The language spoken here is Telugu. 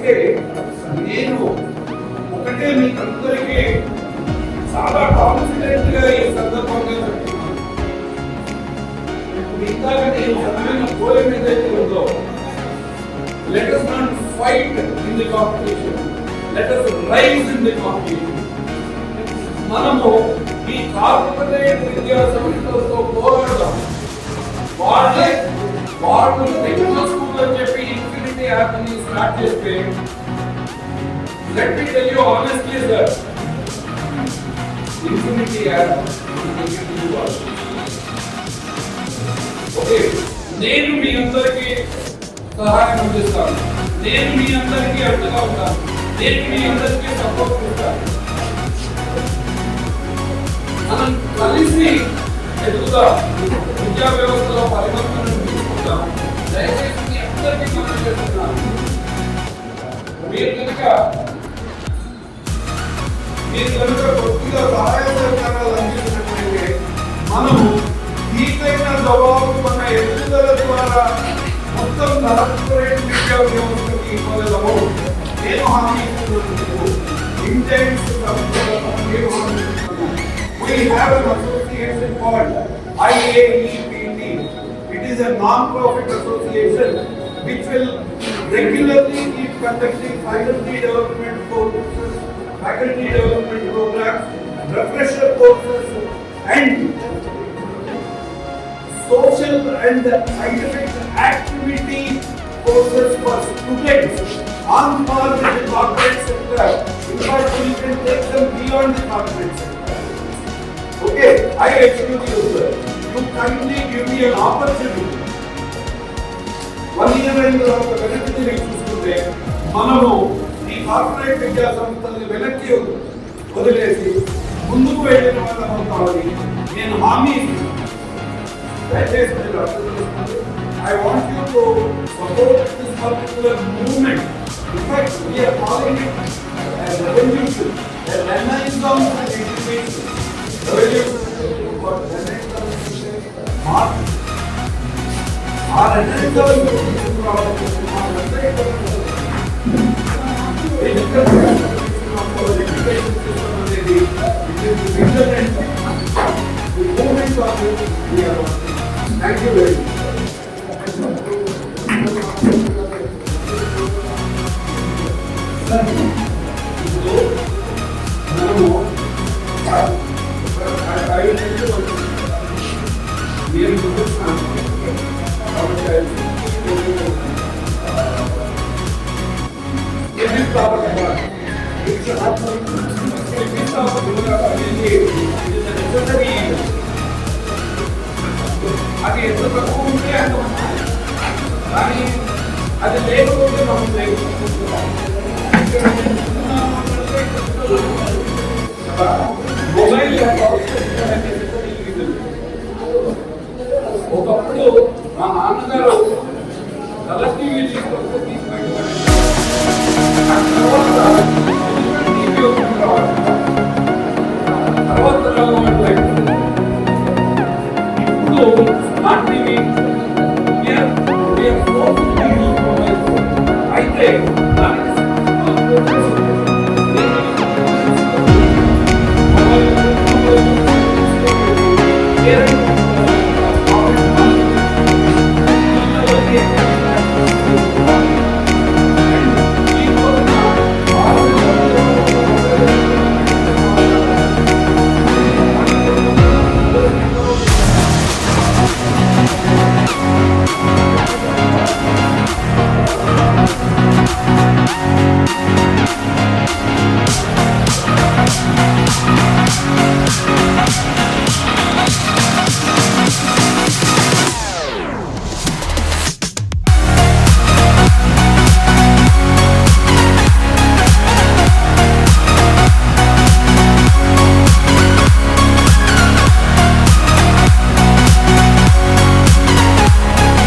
అయితే నేను ఒకటే మీకందరికీ చాలా కాన్ఫిడెంట్ గా ఈ సందర్భంగా చెప్తున్నాను. ఇందాక నేను చదివిన పోయం ఏదైతే ఉందో, let us not fight in the competition, let us rise in the competition. మనము ఈ కార్పొరేట్ విద్యా సంస్థలతో పోరాడదాం. వాళ్ళు టెక్నో స్కూల్ అని చెప్పి ఇన్ఫినిటీ యాప్ ని స్టార్ట్ చేస్తే, let me tell you honestly sir, infinity app okay, నేను మీ అందరికీ సహాయం అందిస్తాను, నేను మీ అందరికీ అండగా ఉంటాను, నేను మీ అందరికీ సపోర్ట్ చేస్తాను. మనం కలిసి ఎదుగుదాం, విద్యా వ్యవస్థలో పరివర్తనను తీసుకుంటాం. దయచేసి మీ అందరికీ మనం చేస్తున్నాను, మీరు కనుక కొద్దిగా సహాయ సహకారాలు అందించినట్లయితే మనము దీటైన జవాబు మన ఎదుగుదల ద్వారా మొత్తం కార్పొరేట్ విద్యా వ్యవస్థకి ఇవ్వగలము. నేను హామీ ఇస్తున్నాను. Intense we have an association called IAEPT. It is a non-profit association which will regularly keep conducting faculty development courses, faculty development programs, refresher courses and social and scientific activity courses for students on par with the corporate sector. In fact, we can take them beyond the corporate sector. Okay, I excuse you sir. You kindly give me an opportunity. 1 year అయిన తర్వాత వెనక్కి తిరిగి చూసుకుంటే మనము ఈ కార్పొరేట్ విద్యా సంస్థల్ని వెనక్కి వదిలేసి ముందుకు వెళ్ళిన వాళ్ళం కావాలి. నేను హామీ దయచేసి మీరు అర్థం చేసుకోండి. I want you to support this particular movement. In fact, we are calling it a revolution, a renaissance in education. Revolution for renaissance mark. Our renaissance Thank you very much. అది ఎంత తక్కువ ఉంటే అంత కానీ అది లేకపోతే మనం మొబైల్ ఒకప్పుడు మా నాన్నగారు కలర్ టీవీ తీసుకొస్తే తీసుకెళ్ళి తర్వాత ఇప్పుడు స్మార్ట్ టీవీ అయితే దానికి